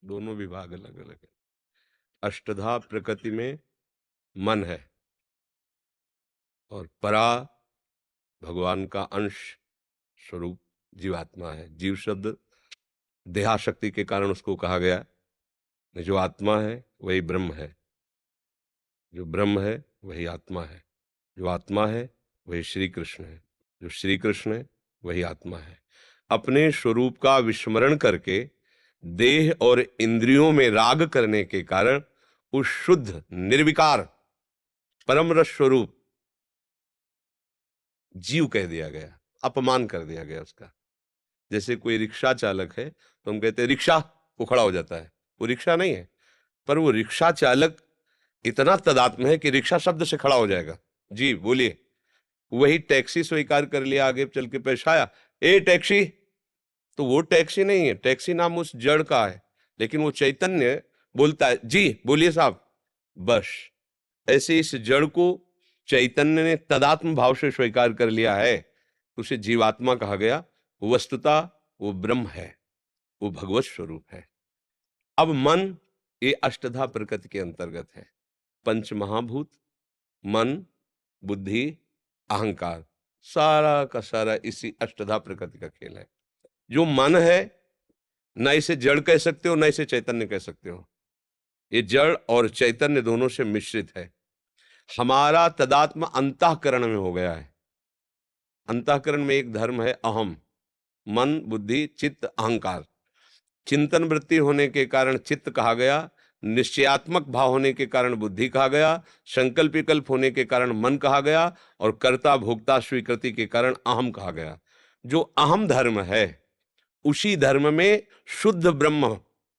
दोनों विभाग अलग अलग है। अष्टधा प्रकृति में मन है और परा भगवान का अंश स्वरूप जीवात्मा है। जीव शब्द देहाशक्ति के कारण उसको कहा गया। जो आत्मा है वही ब्रह्म है, जो ब्रह्म है वही आत्मा है, जो आत्मा है वही श्री कृष्ण है, जो श्री कृष्ण है वही आत्मा है। अपने स्वरूप का विस्मरण करके देह और इंद्रियों में राग करने के कारण उस शुद्ध निर्विकार परम रस स्वरूप जीव कह दिया गया, अपमान कर दिया गया उसका। जैसे कोई रिक्शा चालक है तो हम कहते हैं रिक्शा, वो खड़ा हो जाता है, वो रिक्शा नहीं है, पर वो रिक्शा चालक इतना तदात्म है कि रिक्शा शब्द से खड़ा हो जाएगा। जी बोलिए। वही टैक्सी स्वीकार कर लिया, आगे चल के पेश आया, ए टैक्सी, तो वो टैक्सी नहीं है, टैक्सी नाम उस जड़ का है, लेकिन वो चैतन्य बोलता है जी बोलिए साहब, बस। ऐसे इस जड़ को चैतन्य ने तदात्म भाव से स्वीकार कर लिया है, तो उसे जीवात्मा कहा गया। वस्तुतः वो ब्रह्म है, वो भगवत स्वरूप है। अब मन ये अष्टधा प्रकृति के अंतर्गत है। पंच महाभूत, मन, बुद्धि, अहंकार, सारा का सारा इसी अष्टधा प्रकृति का खेल है। जो मन है, न इसे जड़ कह सकते हो न इसे चैतन्य कह सकते हो, ये जड़ और चैतन्य दोनों से मिश्रित है। हमारा तदात्म अंतःकरण में हो गया है। अंतःकरण में एक धर्म है अहम, मन, बुद्धि, चित्त, अहंकार। चिंतन वृत्ति होने के कारण चित्त कहा गया, निश्चयात्मक भाव होने के कारण बुद्धि कहा गया, संकल्प विकल्प होने के कारण मन कहा गया, और कर्ता भोक्ता स्वीकृति के कारण अहम कहा गया। जो अहम धर्म है उसी धर्म में शुद्ध ब्रह्म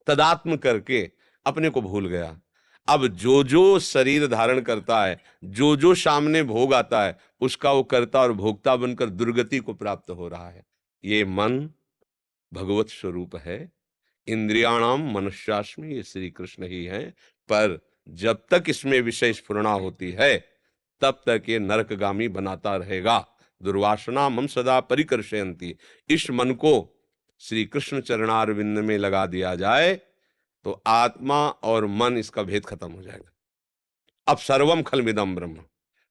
तदात्म करके अपने को भूल गया। अब जो जो शरीर धारण करता है, जो जो सामने भोग आता है, उसका वो कर्ता और भोक्ता बनकर दुर्गति को प्राप्त हो रहा है। ये मन भगवत स्वरूप है। इंद्रियाणाम मनुष्यास्मि, ये श्री कृष्ण ही है। पर जब तक इसमें विषय स्फुरणा होती है तब तक ये नरकगामी बनाता रहेगा। दुर्वासना मम सदा परिकर्षयन्ति। इस मन को श्री कृष्ण चरणारविंद में लगा दिया जाए तो आत्मा और मन इसका भेद खत्म हो जाएगा। अब सर्वम खलमिदम ब्रह्म,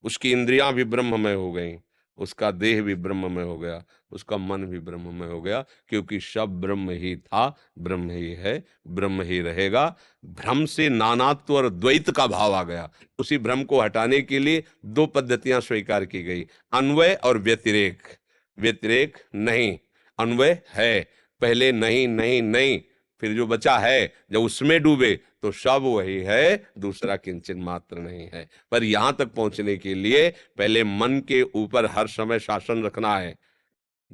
उसकी इंद्रियां भी ब्रह्ममय हो गई, उसका देह भी ब्रह्ममय हो गया, उसका मन भी ब्रह्ममय हो गया, क्योंकि सब ब्रह्म ही था, ब्रह्म ही है, ब्रह्म ही रहेगा। भ्रम से नानात्व और द्वैत का भाव आ गया। उसी भ्रम को हटाने के लिए दो पद्धतियां स्वीकार की गई, अन्वय और व्यतिरेक। व्यतिरेक नहीं, अन्वय है। पहले नहीं नहीं नहीं, फिर जो बचा है जब उसमें डूबे तो सब वही है, दूसरा किंचन मात्र नहीं है। पर यहां तक पहुंचने के लिए पहले मन के ऊपर हर समय शासन रखना है।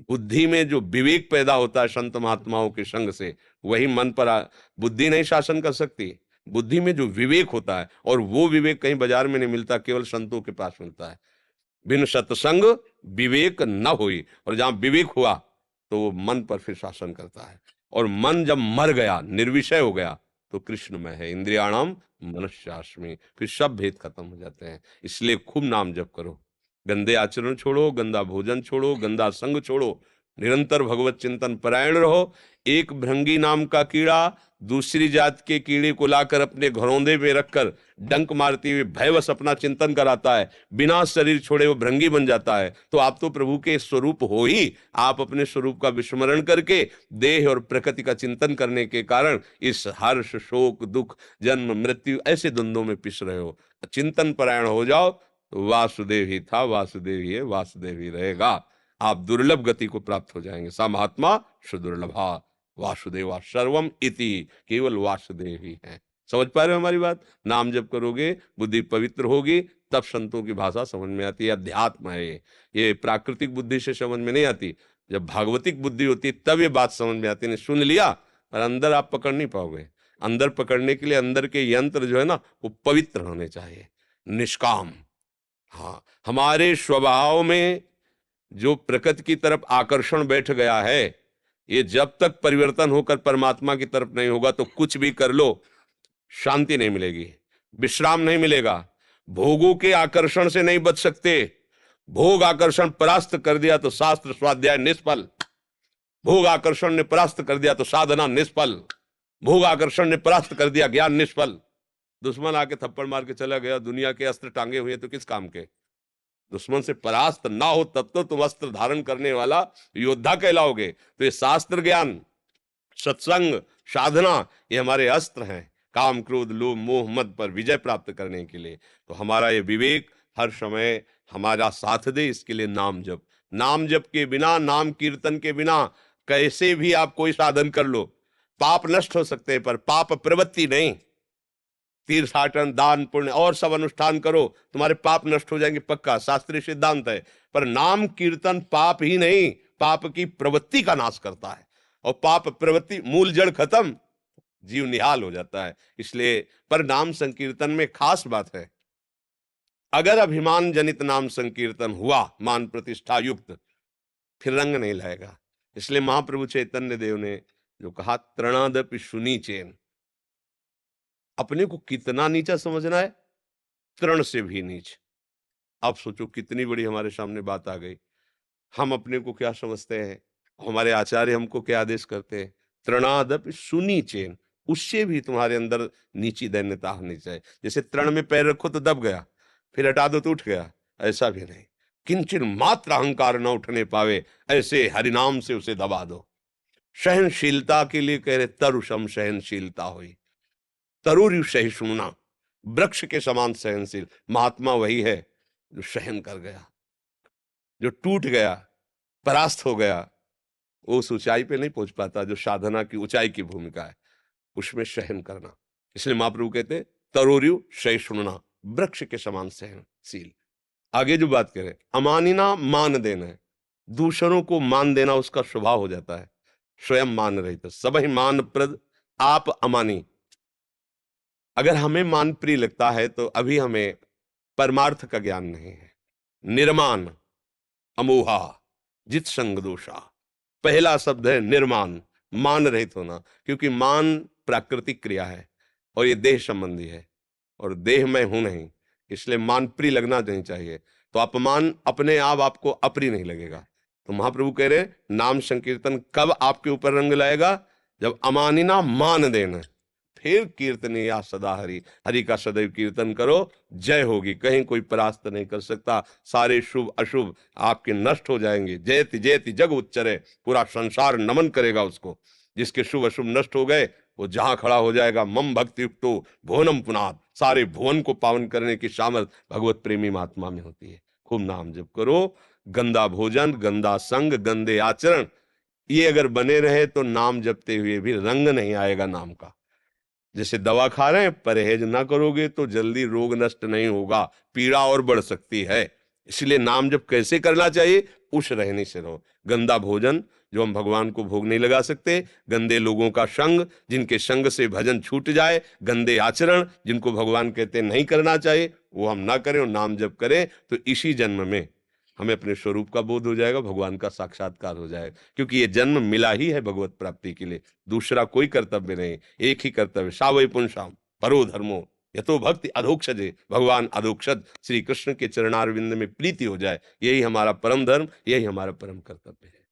बुद्धि में जो विवेक पैदा होता है संत महात्माओं के संग से, वही मन पर बुद्धि नहीं शासन कर सकती। बुद्धि में जो विवेक होता है, और वो विवेक कहीं बाजार में नहीं मिलता, केवल संतों के पास मिलता है। बिन सत्संग विवेक न हुई, और जहां विवेक हुआ तो वो मन पर फिर शासन करता है। और मन जब मर गया, निर्विषय हो गया, तो कृष्ण में है। इंद्रियाणाम मनस्यास्मि, फिर सब भेद खत्म हो जाते हैं। इसलिए खूब नाम जप करो, गंदे आचरण छोड़ो, गंदा भोजन छोड़ो, गंदा संग छोड़ो, निरंतर भगवत चिंतन परायण रहो। एक भृंगी नाम का कीड़ा दूसरी जात के कीड़े को लाकर अपने घरौंदे में रखकर डंक मारते हुए भयवश अपना चिंतन कराता है, बिना शरीर छोड़े वो भृंगी बन जाता है। तो आप तो प्रभु के स्वरूप हो ही, आप अपने स्वरूप का विस्मरण करके देह और प्रकृति का चिंतन करने के कारण इस हर्ष, शोक, दुख, जन्म, मृत्यु ऐसे द्वंद्वों में पिस रहे हो। चिंतन परायण हो जाओ तो वासुदेव ही था, वासुदेव ही है, वासुदेव ही रहेगा। आप दुर्लभ गति को प्राप्त हो जाएंगे। सा महात्मा सुदुर्लभा वासुदेवा सर्वम इति, केवल वासुदेव ही है। समझ पा रहे हो हमारी बात? नाम जप करोगे, बुद्धि पवित्र होगी, तब संतों की भाषा समझ में आती है। अध्यात्म है ये प्राकृतिक बुद्धि से समझ में नहीं आती। जब भागवतिक बुद्धि होती है तब ये बात समझ में आती है। सुन लिया पर अंदर आप पकड़ नहीं पाओगे। अंदर पकड़ने के लिए अंदर के यंत्र जो है ना, वो पवित्र होने चाहिए, निष्काम। हाँ, हमारे स्वभाव में जो प्रकृति की तरफ आकर्षण बैठ गया है, ये जब तक परिवर्तन होकर परमात्मा की तरफ नहीं होगा तो कुछ भी कर लो, शांति नहीं मिलेगी, विश्राम नहीं मिलेगा। भोगों के आकर्षण से नहीं बच सकते। भोग आकर्षण परास्त कर दिया तो शास्त्र स्वाध्याय निष्फल, भोग आकर्षण ने परास्त कर दिया तो साधना निष्फल। भोग आकर्षण ने परास्त कर दिया, ज्ञान निष्फल। दुश्मन आके थप्पड़ मार के चला गया, दुनिया के अस्त्र टांगे हुए तो किस काम के? दुश्मन से परास्त ना हो तब तो तुम अस्त्र धारण करने वाला योद्धा कहलाओगे। तो ये शास्त्र ज्ञान, सत्संग, साधना, ये हमारे अस्त्र हैं काम क्रोध लोभ मोह मद पर विजय प्राप्त करने के लिए। तो हमारा ये विवेक हर समय हमारा साथ दे, इसके लिए नाम जप। नाम जप के बिना, नाम कीर्तन के बिना कैसे भी आप कोई साधन कर लो, पाप नष्ट हो सकते हैं पर पाप प्रवृत्ति नहीं। तीर्थाटन दान पुण्य और सब अनुष्ठान करो, तुम्हारे पाप नष्ट हो जाएंगे पक्का, शास्त्रीय सिद्धांत है। पर नाम कीर्तन पाप ही नहीं, पाप की प्रवृत्ति का नाश करता है। और पाप प्रवृत्ति मूल जड़ खत्म, जीव निहाल हो जाता है। इसलिए पर नाम संकीर्तन में खास बात है, अगर अभिमान जनित नाम संकीर्तन हुआ मान प्रतिष्ठा युक्त, फिर रंग नहीं लाएगा। इसलिए महाप्रभु चैतन्य देव ने जो कहा तृणादपि सुनीचेन, अपने को कितना नीचा समझना है, तृण से भी नीच। आप सोचो कितनी बड़ी हमारे सामने बात आ गई। हम अपने को क्या समझते हैं, हमारे आचार्य हमको क्या आदेश करते हैं, तृणादपि सुनीचेन, उससे भी तुम्हारे अंदर नीची दैन्यता होनी चाहिए। जैसे तृण में पैर रखो तो दब गया, फिर हटा दो तो उठ गया, ऐसा भी नहीं। किंचन मात्र अहंकार न उठने पावे, ऐसे हरिनाम से उसे दबा दो। सहनशीलता के लिए कह रहे तरुषम सहनशीलता हुई, तरुर्यु सहिष्णुना, वृक्ष के समान सहनशील। महात्मा वही है जो सहन कर गया, जो टूट गया, परास्त हो गया। वो उस ऊंचाई पे नहीं पहुंच पाता जो साधना की ऊंचाई की भूमिका है, उसमें सहन करना। इसलिए महाप्रभु कहते तरोर्यु सहिष्णुना, वृक्ष के समान सहनशील। आगे जो बात करें, अमानिना मान देना है, दूसरों को मान देना उसका स्वभाव हो जाता है। स्वयं मान रहित सब ही मान प्रद, आप अमानी। अगर हमें मान प्रिय लगता है तो अभी हमें परमार्थ का ज्ञान नहीं है। निर्मान अमोहा जित संग दोषा, पहला शब्द है निर्मान, मान रहित होना। क्योंकि मान प्राकृतिक क्रिया है और ये देह संबंधी है, और देह में हूं नहीं, इसलिए मान प्रिय लगना नहीं चाहिए। तो अपमान अपने आप आपको अप्रिय नहीं लगेगा। तो महाप्रभु कह रहे नाम संकीर्तन कब आपके ऊपर रंग लाएगा, जब अमानिना मान देना, फिर कीर्तनी या सदा हरि, हरि का सदैव कीर्तन करो, जय होगी, कहीं कोई परास्त नहीं कर सकता। सारे शुभ अशुभ आपके नष्ट हो जाएंगे। जयति जयति जग उच्चरे, पूरा संसार नमन करेगा उसको। जिसके शुभ अशुभ नष्ट हो गए वो जहां खड़ा हो जाएगा, मम भक्ति युक्तो भुवनम पुनाद, सारे भुवन को पावन करने की सामर्थ्य भगवत प्रेमी महात्मा में होती है। खूब नाम जप करो। गंदा भोजन, गंदा संग, गंदे आचरण, ये अगर बने रहे तो नाम जपते हुए भी रंग नहीं आएगा नाम का। जैसे दवा खा रहे हैं, परहेज ना करोगे तो जल्दी रोग नष्ट नहीं होगा, पीड़ा और बढ़ सकती है। इसलिए नाम जब कैसे करना चाहिए, उस रहने से रहो। गंदा भोजन जो हम भगवान को भोग नहीं लगा सकते, गंदे लोगों का संग जिनके संग से भजन छूट जाए, गंदे आचरण जिनको भगवान कहते नहीं करना चाहिए, वो हम ना करें और नाम जप करें, तो इसी जन्म में हमें अपने स्वरूप का बोध हो जाएगा, भगवान का साक्षात्कार हो जाएगा। क्योंकि ये जन्म मिला ही है भगवत प्राप्ति के लिए, दूसरा कोई कर्तव्य नहीं, एक ही कर्तव्य, सावै पुंसाम परो धर्मो यतो भक्ति अधोक्षजे, भगवान अधोक्षज श्री कृष्ण के चरणारविंद में प्रीति हो जाए, यही हमारा परम धर्म, यही हमारा परम कर्तव्य है।